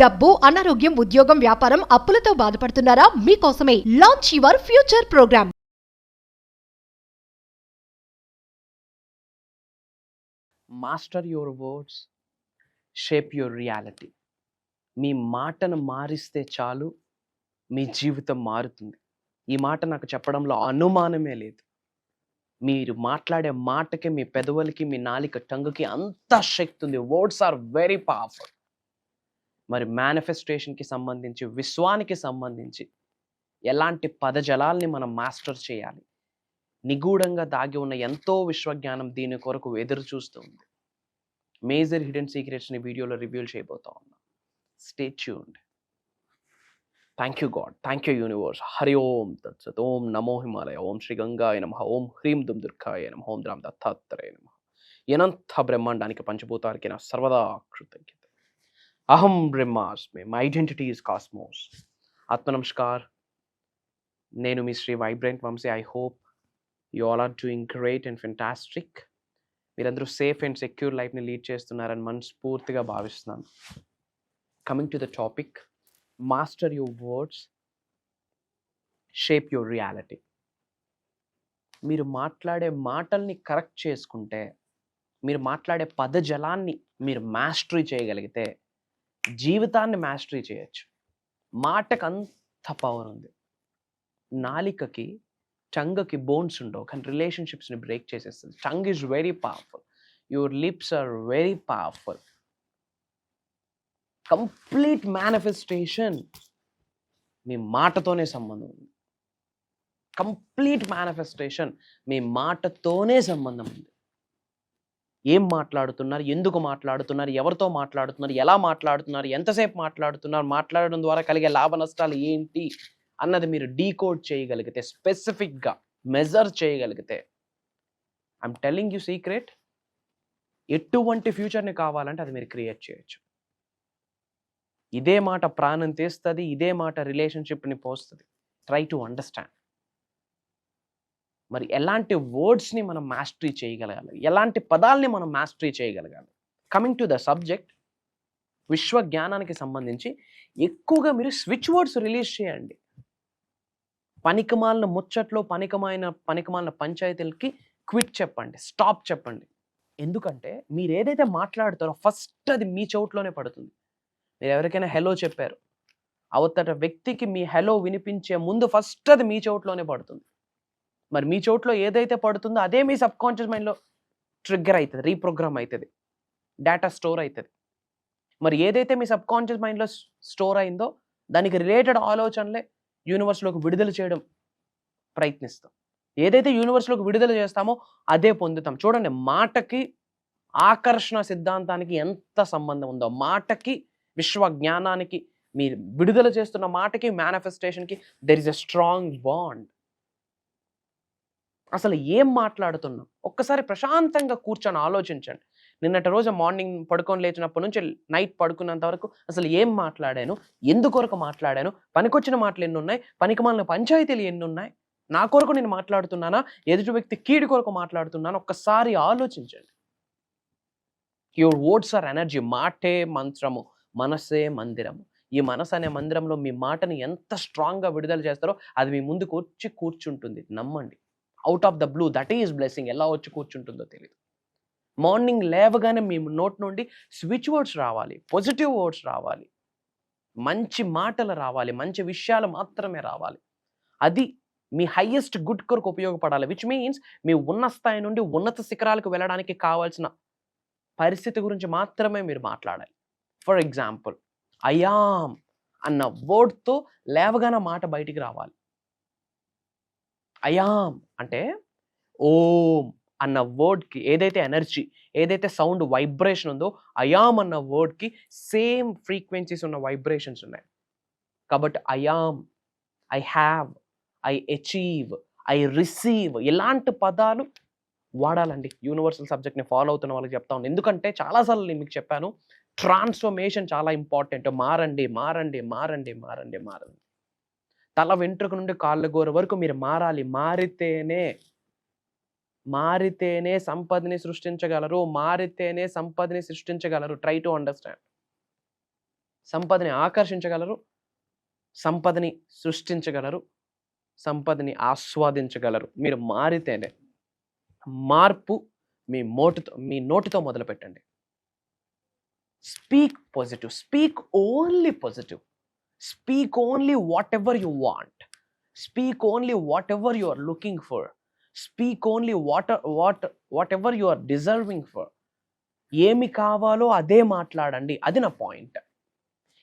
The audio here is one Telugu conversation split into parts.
డబ్బు, అనారోగ్యం, ఉద్యోగం, వ్యాపారం, అప్పులతో బాధపడుతున్నారా? మీకోసమే launch your future program. Master your words, shape your reality. మీ మాటను మారిస్తే చాలు, మీ జీవితం మారుతుంది. ఈ మాట నాకు చెప్పడంలో అనుమానమే లేదు. మీరు మాట్లాడే మాటకి, మీ పెదవులకి, మీ నాలిక టంగుకి అంత శక్తి ఉంది. Words are very powerful. మరి మేనిఫెస్టేషన్కి సంబంధించి, విశ్వానికి సంబంధించి ఎలాంటి పదజలాల్ని మనం మాస్టర్ చేయాలి? నిగూఢంగా దాగి ఉన్న ఎంతో విశ్వజ్ఞానం దీని కొరకు ఎదురు చూస్తూ ఉంది. మేజర్ హిడెన్ సీక్రెట్స్ని వీడియోలో రివీల్ చేయబోతా ఉన్నా. Stay tuned. Thank you God, thank you universe. Hari Om తత్సత్. ఓం నమో హిమాలయ. ఓం శ్రీ గంగాయ నమః. ఓం హ్రీం దుమ్ దుర్గాయ నమః. ఓం రామ్ దత్తాత్రేయ నమః. అనంత బ్రహ్మాండానికి పంచభూతానికి నా సర్వదా కృతజ్ఞత. అహం బ్రహ్మాస్మి, మై ఐడెంటిటీ ఈజ్ కాస్మోస్. ఆత్మ నమస్కార్. నేను మీ Shri vibrant Vamsi. I hope you all are doing great and fantastic. మీరందరూ సేఫ్ అండ్ సెక్యూర్ లైఫ్ని లీడ్ చేస్తున్నారని మనస్ఫూర్తిగా భావిస్తున్నాను. Coming to the topic, master your words, shape your reality. మీరు మాట్లాడే మాటల్ని కరెక్ట్ చేసుకుంటే, మీరు మాట్లాడే పదజలాన్ని మీరు మాస్టరీ చేయగలిగితే జీవితాన్ని మాస్టరీ చేయొచ్చు. మాటకు అంత పవర్ ఉంది. నాలికకి, టంగ్కి బోన్స్ ఉండవు, కానీ రిలేషన్షిప్స్ని బ్రేక్ చేసేస్తుంది. Tongue is very powerful. Your lips are very powerful. Complete manifestation మీ మాటతోనే సంబంధం ఉంది. కంప్లీట్ మేనిఫెస్టేషన్ మీ మాటతోనే సంబంధం ఉంది. ఏం మాట్లాడుతున్నారు, ఎందుకు మాట్లాడుతున్నారు, ఎవరితో మాట్లాడుతున్నారు, ఎలా మాట్లాడుతున్నారు, ఎంతసేపు మాట్లాడుతున్నారు, మాట్లాడడం ద్వారా కలిగే లాభ నష్టాలు ఏంటి అన్నది మీరు డీకోడ్ చేయగలిగితే, స్పెసిఫిక్గా మెజర్ చేయగలిగితే, ఐఎమ్ టెల్లింగ్ యూ సీక్రెట్, ఎటువంటి ఫ్యూచర్ని కావాలంటే అది మీరు క్రియేట్ చేయొచ్చు. ఇదే మాట ప్రాణం తీస్తుంది, ఇదే మాట రిలేషన్షిప్ని పోస్తుంది. Try to understand. మరి ఎలాంటి వర్డ్స్ని మనం మాస్టరీ చేయగలగాలి, ఎలాంటి పదాలని మనం మాస్టరీ చేయగలగాలి? కమింగ్ టు ద సబ్జెక్ట్, విశ్వ జ్ఞానానికి సంబంధించి ఎక్కువగా మీరు స్విచ్ వర్డ్స్ రిలీజ్ చేయండి. పనికిమాలిన ముచ్చట్లో, పనికిమాలిన పంచాయతీలకి క్విట్ చెప్పండి, స్టాప్ చెప్పండి. ఎందుకంటే మీరు ఏదైతే మాట్లాడతారో ఫస్ట్ అది మీ చెవుట్లోనే పడుతుంది. మీరు ఎవరికైనా హెలో చెప్పారు, అవతల వ్యక్తికి మీ హెలో వినిపించే ముందు ఫస్ట్ అది మీ చెవుట్లోనే పడుతుంది. మరి మీ చోట్లో ఏదైతే పడుతుందో అదే మీ సబ్ కాన్షియస్ మైండ్లో ట్రిగ్గర్ అవుతుంది, రీప్రోగ్రామ్ అవుతుంది, డేటా స్టోర్ అవుతుంది. మరి ఏదైతే మీ సబ్ కాన్షియస్ మైండ్లో స్టోర్ అయిందో దానికి రిలేటెడ్ ఆలోచనలే యూనివర్స్లోకి విడుదల చేయడం ప్రయత్నిస్తాం. ఏదైతే యూనివర్స్లోకి విడుదల చేస్తామో అదే పొందుతాం. చూడండి, మాటకి ఆకర్షణ సిద్ధాంతానికి ఎంత సంబంధం ఉందో, మాటకి విశ్వ జ్ఞానానికి, మీరు విడుదల చేస్తున్న మాటకి మేనిఫెస్టేషన్కి there is a strong bond. అసలు ఏం మాట్లాడుతున్నాం ఒక్కసారి ప్రశాంతంగా కూర్చొని ఆలోచించండి. నిన్నటి రోజు మార్నింగ్ పడుకొని లేచినప్పటి నుంచి నైట్ పడుకున్నంత వరకు అసలు ఏం మాట్లాడాను, ఎందుకొరకు మాట్లాడాను, పనికొచ్చిన మాటలు ఎన్ని ఉన్నాయి, పనికిమాలిన పంచాయతీలు ఎన్ని ఉన్నాయి, నా కొరకు నేను మాట్లాడుతున్నానా, ఎదుటి వ్యక్తి కీడి కొరకు మాట్లాడుతున్నానా, ఒక్కసారి ఆలోచించండి. Your words are energy. మాటే మంత్రము, మనసే మందిరము. ఈ మనసు అనే మందిరంలో మీ మాటని ఎంత స్ట్రాంగ్గా విడుదల చేస్తారో అది మీ ముందుకు వచ్చి కూర్చుంటుంది. నమ్మండి. Out of the blue, that is blessing. ఎలా వచ్చి కూర్చుంటుందో తెలియదు. మార్నింగ్ లేవగానే మీ నోట్ నుండి స్విచ్ వర్డ్స్ రావాలి, పాజిటివ్ వర్డ్స్ రావాలి, మంచి మాటలు రావాలి, మంచి విషయాలు మాత్రమే రావాలి. అది మీ హైయెస్ట్ గుడ్ కొరకు ఉపయోగపడాలి. విచ్ మీన్స్ మీ ఉన్న స్థాయి నుండి ఉన్నత శిఖరాలకు వెళ్ళడానికి కావాల్సిన పరిస్థితి గురించి మాత్రమే మీరు మాట్లాడాలి. ఫర్ ఎగ్జాంపుల్, అయామ్ అన్న వర్డ్తో లేవగానే మాట బయటికి రావాలి. అయామ్ అంటే ఓం అన్న వర్డ్కి ఏదైతే ఎనర్జీ, ఏదైతే సౌండ్ వైబ్రేషన్ ఉందో, అయామ్ అన్న వర్డ్కి సేమ్ ఫ్రీక్వెన్సీస్ ఉన్న వైబ్రేషన్స్ ఉన్నాయి. కాబట్టి I am, I have, I achieve, I receive ఇలాంటి పదాలు వాడాలండి. యూనివర్సల్ సబ్జెక్ట్ని ఫాలో అవుతున్న వాళ్ళకి చెప్తా ఉన్నాను. ఎందుకంటే చాలాసార్లు నేను మీకు చెప్పాను, ట్రాన్స్ఫర్మేషన్ చాలా ఇంపార్టెంట్. మారండి, మారండి, మారండి, మారండి, మారండి. తల వెంట్రుక నుండి కాళ్ళ గోర వరకు మీరు మారాలి. మారితేనే సంపదని సృష్టించగలరు. Try to understand. సంపదని ఆకర్షించగలరు, సంపదని సృష్టించగలరు, సంపదని ఆస్వాదించగలరు మీరు మారితేనే. మార్పు మీ నోటితో మొదలు పెట్టండి. Speak positive, speak only positive, speak only whatever you want, speak only whatever you are looking for, speak only whatever you are deserving for. ఏమి కావాలో అదే మాట్లాడండి. అది నా పాయింట్.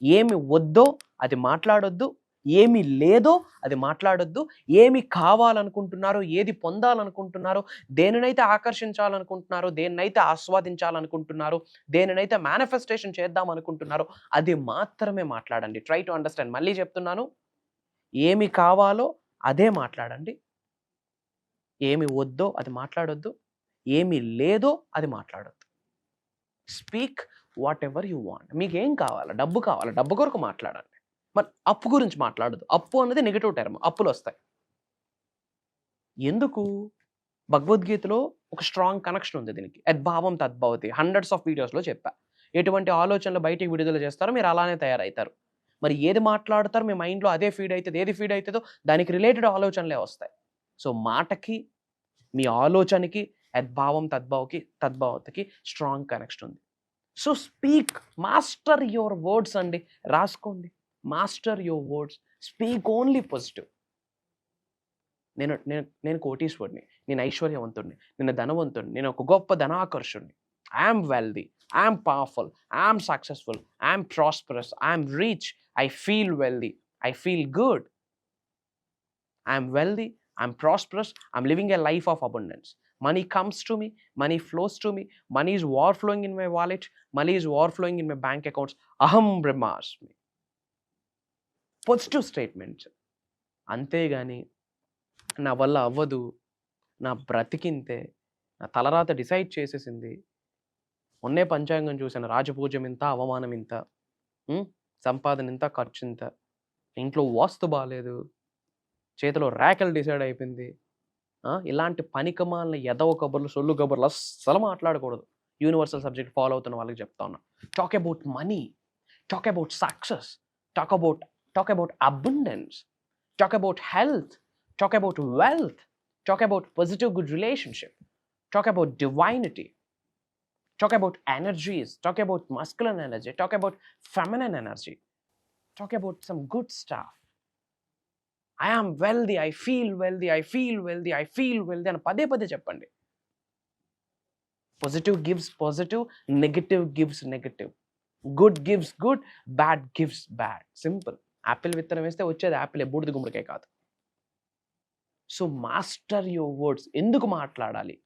ఏమి వద్దో అది మాట్లాడొద్దు, ఏమి లేదో అది మాట్లాడొద్దు. ఏమి కావాలనుకుంటున్నారో, ఏది పొందాలనుకుంటున్నారో, దేనినైతే ఆకర్షించాలనుకుంటున్నారో, దేనినైతే ఆస్వాదించాలనుకుంటున్నారో, దేనినైతే మేనిఫెస్టేషన్ చేద్దాం అనుకుంటున్నారో అది మాత్రమే మాట్లాడండి. Try to understand. మళ్ళీ చెప్తున్నాను, ఏమి కావాలో అదే మాట్లాడండి, ఏమి వద్దో అది మాట్లాడొద్దు, ఏమి లేదో అది మాట్లాడొద్దు. Speak what ever you want. మీకు ఏం కావాలా? డబ్బు కావాలా? డబ్బు కొరకు మాట్లాడండి. మరి అప్పు గురించి మాట్లాడదు. అప్పు అన్నది నెగిటివ్ టర్మ్, అప్పులు వస్తాయి. ఎందుకు? భగవద్గీతలో ఒక స్ట్రాంగ్ కనెక్షన్ ఉంది దీనికి. యద్భావం తద్భవతి. హండ్రెడ్స్ ఆఫ్ వీడియోస్లో చెప్పా. ఎటువంటి ఆలోచనలు బయటికి విడుదల చేస్తారో మీరు అలానే తయారవుతారు. మరి ఏది మాట్లాడతారో మీ మైండ్లో అదే ఫీడ్ అవుతుంది. ఏది ఫీడ్ అవుతుందో దానికి రిలేటెడ్ ఆలోచనలే వస్తాయి. సో మాటకి, మీ ఆలోచనకి, యద్భావం తద్భవతికి స్ట్రాంగ్ కనెక్షన్ ఉంది. So speak, master your words అండి. రాసుకోండి, master your words, speak only positive. నేను కోటీశ్వరుని, నేను ఐశ్వర్యవంతుడిని, నేను ధనవంతుడిని, నేను ఒక గొప్ప ధనాకర్షుడిని. I'm wealthy, I'm powerful, I'm successful, I'm prosperous, I'm rich, I feel wealthy, I feel good, I'm wealthy, I'm prosperous, I'm living a life of abundance. Money comes to me, money flows to me, money is overflowing in my wallet, money is overflowing in my bank accounts. Aham brahmasmi. Positive statements. అంతేగాని నా వల్ల అవ్వదు, నా బ్రతికింతే, నా తలరాత డిసైడ్ చేసేసింది, మొన్నే పంచాంగం చూశాను, రాజపూజ్యం ఇంత, అవమానం ఇంత, సంపాదన ఇంత, ఖర్చు ఇంత, ఇంట్లో వాస్తు బాగాలేదు, చేతిలో ర్యాకెల్ డిసైడ్ అయిపోయింది. ఇలాంటి పనికమాలని ఎదవ కబుర్లు, సొల్లు కబుర్లు అస్సలు మాట్లాడకూడదు. యూనివర్సల్ సబ్జెక్ట్ ఫాలో అవుతున్న వాళ్ళకి చెప్తా ఉన్నా. Talk about money, talk about success, talk about abundance, talk about health, talk about wealth, talk about positive good relationship, talk about divinity, talk about energies, talk about masculine energy, talk about feminine energy, talk about some good stuff. I am wealthy, I feel wealthy, I feel wealthy, I feel wealthy అని పదే పదే చెప్పండి. Positive gives positive, negative gives negative, good gives good, bad gives bad. Simple. Apple విత్తనం వేస్తే వచ్చేది యాపిల్, బూడిద గుమ్మడికాయ కాదు. So master your words. ఎందుకు మాట్లాడాలి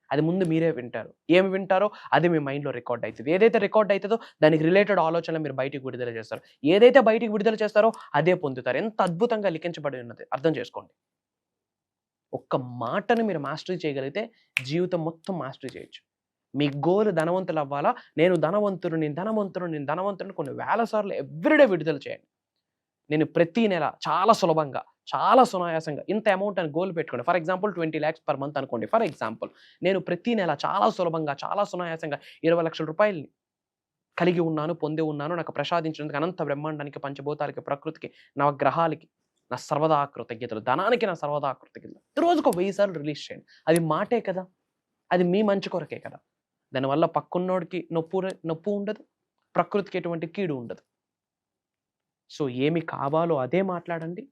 అది ముందు మీరే వింటారు. ఏమి వింటారో అది మీ మైండ్లో రికార్డ్ అవుతుంది. ఏదైతే రికార్డ్ అవుతుందో దానికి రిలేటెడ్ ఆలోచనలు మీరు బయటికి విడుదల చేస్తారు. ఏదైతే బయటికి విడుదల చేస్తారో అదే పొందుతారు. ఎంత అద్భుతంగా లిఖించబడి ఉన్నది అర్థం చేసుకోండి. ఒక్క మాటను మీరు మాస్టరీ చేయగలిగితే జీవితం మొత్తం మాస్టరీ చేయొచ్చు. మీ గోల్ ధనవంతులు అవ్వాలా, నేను ధనవంతుడు కొన్ని వేల సార్లు ఎవ్రీడే విడుదల చేయండి. నేను ప్రతి నెల చాలా సులభంగా, చాలా సునాయాసంగా ఇంత అమౌంట్ అని గోల్ పెట్టుకోండి. For example 20 lakhs per month అనుకోండి. ఫర్ ఎగ్జాంపుల్ నేను ప్రతి నెల చాలా సులభంగా, చాలా సునాయాసంగా 20 లక్షల రూపాయలని కలిగి ఉన్నాను, పొంది ఉన్నాను. నాకు ప్రసాదించినందుకు అనంత బ్రహ్మాండానికి, పంచభూతాలకి, ప్రకృతికి, నవగ్రహాలకి నా సర్వదా కృతజ్ఞతలు, ధనానికి నా సర్వదా కృతజ్ఞతలు. రోజుకు 1000 సార్లు రిలీజ్ చేయండి. అది మాటే కదా, అది మీ మంచి కొరకే కదా. దానివల్ల పక్కున్నోడికి నొప్పు ఉండదు, ప్రకృతికి ఎటువంటి కీడు ఉండదు. సో ఏమి కావాలో అదే మాట్లాడండి,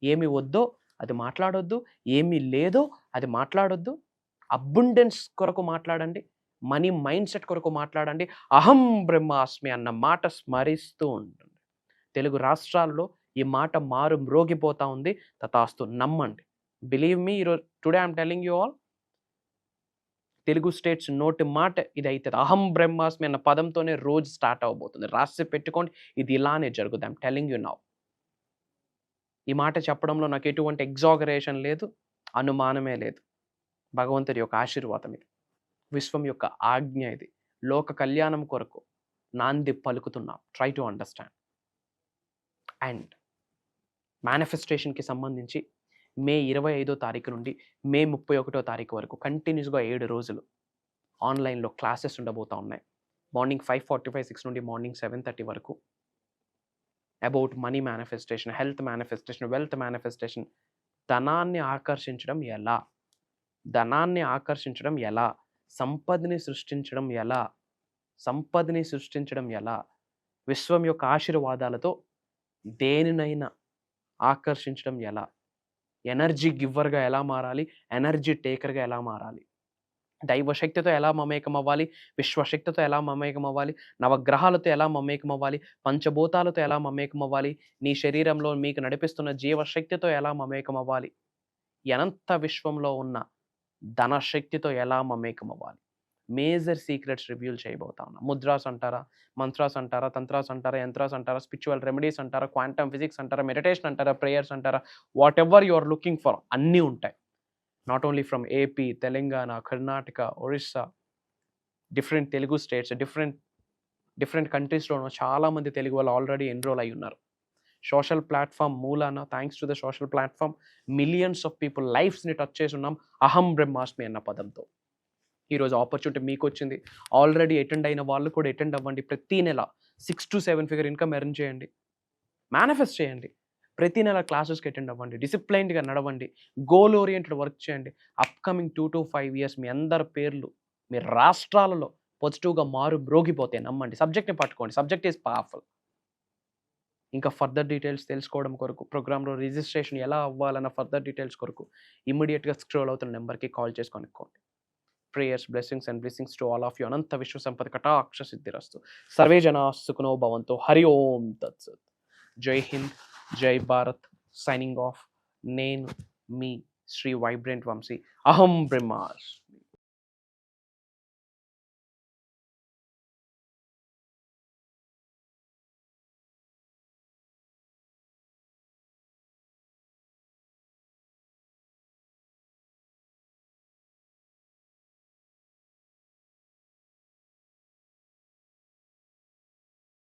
ఏమి వద్దో అది మాట్లాడొద్దు, ఏమి లేదో అది మాట్లాడొద్దు. అబండెన్స్ కొరకు మాట్లాడండి, మనీ మైండ్ సెట్ కొరకు మాట్లాడండి. అహం బ్రహ్మాస్మి అన్న మాట స్మరిస్తూ ఉంటుంది. తెలుగు రాష్ట్రాల్లో ఈ మాట మారు మ్రోగిపోతా ఉంది. తథాస్తు, నమ్మండి. బిలీవ్ మీ, ఈరోజు today I'm telling you all, Telugu states నోటి మాట ఇది అవుతుంది. అహం బ్రహ్మాస్మి అన్న పదంతోనే రోజు స్టార్ట్ అవబోతుంది. రాసి పెట్టుకోండి, ఇది ఇలానే జరుగుతుంది. I'm telling you now. ఈ మాట చెప్పడంలో నాకు ఎటువంటి ఎగ్జాగరేషన్ లేదు, అనుమానమే లేదు. భగవంతుడి యొక్క ఆశీర్వాదం ఇది, విశ్వం యొక్క ఆజ్ఞ ఇది. లోక కళ్యాణం కొరకు నాంది పలుకుతున్నాం. Try to understand. అండ్ మేనిఫెస్టేషన్కి సంబంధించి మే 25వ తారీఖు నుండి మే 31వ తారీఖు వరకు కంటిన్యూస్గా 7 రోజులు ఆన్లైన్లో క్లాసెస్ ఉండబోతూ ఉన్నాయి. మార్నింగ్ 5:45, 6 నుండి మార్నింగ్ 7:30 వరకు. About money manifestation, health manifestation, wealth manifestation. ధనాన్ని ఆకర్షించడం ఎలా? ధనాన్ని ఆకర్షించడం ఎలా? సంపదని సృష్టించడం ఎలా? సంపదని సృష్టించడం ఎలా? విశ్వం యొక్క ఆశీర్వాదాలతో దేనినైనా ఆకర్షించడం ఎలా? ఎనర్జీ గివ్వర్గా ఎలా మారాలి? ఎనర్జీ టేకర్గా ఎలా మారాలి? దైవశక్తితో ఎలా మమేకం అవ్వాలి? విశ్వశక్తితో ఎలా మమేకం అవ్వాలి? నవగ్రహాలతో ఎలా మమేకం అవ్వాలి? పంచభూతాలతో ఎలా మమేకం అవ్వాలి? నీ శరీరంలో మీకు నడిపిస్తున్న జీవశక్తితో ఎలా మమేకం అవ్వాలి? అనంత విశ్వంలో ఉన్న ధనశక్తితో ఎలా మమేకం అవ్వాలి? మేజర్ సీక్రెట్స్ రివ్యూల్ చేయబోతా ఉన్నా. ముద్రాస్ అంటారా, మంత్రాస్ అంటారా, తంత్రాస్ అంటారా, యంత్రాస్ అంటారా, స్పిరిచువల్ రెమెడీస్ అంటారా, క్వాంటమ్ ఫిజిక్స్ అంటారా, మెడిటేషన్ అంటారా, ప్రేయర్స్ అంటారా, whatever you are looking for అన్నీ ఉంటాయి. Not only from AP, Telangana, Karnataka, Orissa, different Telugu states, different కంట్రీస్లోనూ చాలామంది తెలుగు వాళ్ళు ఆల్రెడీ ఎన్రోల్ అయి ఉన్నారు. సోషల్ ప్లాట్ఫామ్ మూలాన, thanks to the social platform, millions of people లైఫ్స్ని టచ్ చేసి ఉన్నాం అహం బ్రహ్మాస్మి అన్న పదంతో. ఈరోజు ఆపర్చునిటీ మీకు వచ్చింది. ఆల్రెడీ అటెండ్ అయిన వాళ్ళు కూడా అటెండ్ అవ్వండి. ప్రతి నెల 6 to 7 ఫిగర్ ఇన్కమ్ ఎర్న్ చేయండి, మేనిఫెస్ట్ చేయండి. ప్రతి నెల క్లాసెస్కి అటెండ్ అవ్వండి, డిసిప్లైన్డ్గా నడవండి, గోల్ ఓరియంటెడ్ వర్క్ చేయండి. అప్కమింగ్ 2 to 5 years మీ అందరి పేర్లు మీ రాష్ట్రాలలో పాజిటివ్గా మ్రోగిపోతాయి. నమ్మండి, సబ్జెక్ట్ని పట్టుకోండి. Subject is powerful. ఇంకా ఫర్దర్ డీటెయిల్స్ తెలుసుకోవడం కొరకు, ప్రోగ్రాంలో రిజిస్ట్రేషన్ ఎలా అవ్వాలన్న ఫర్దర్ డీటెయిల్స్ కొరకు ఇమ్మీడియట్గా స్క్రోల్ అవుతున్న నెంబర్కి కాల్ చేసి కనుక్కోండి. Prayers, blessings and blessings to all of you. అనంత విశ్వ సంపద కటాక్ష సిద్ధిరస్తు. సర్వే జనా సుఖినో భవంతు. హరి ఓం తత్సత్. జై హింద్, జై భారత్. Signing off. నేను మీ శ్రీ వైబ్రెంట్ వంశీ. అహం బ్రహ్మాస్మి.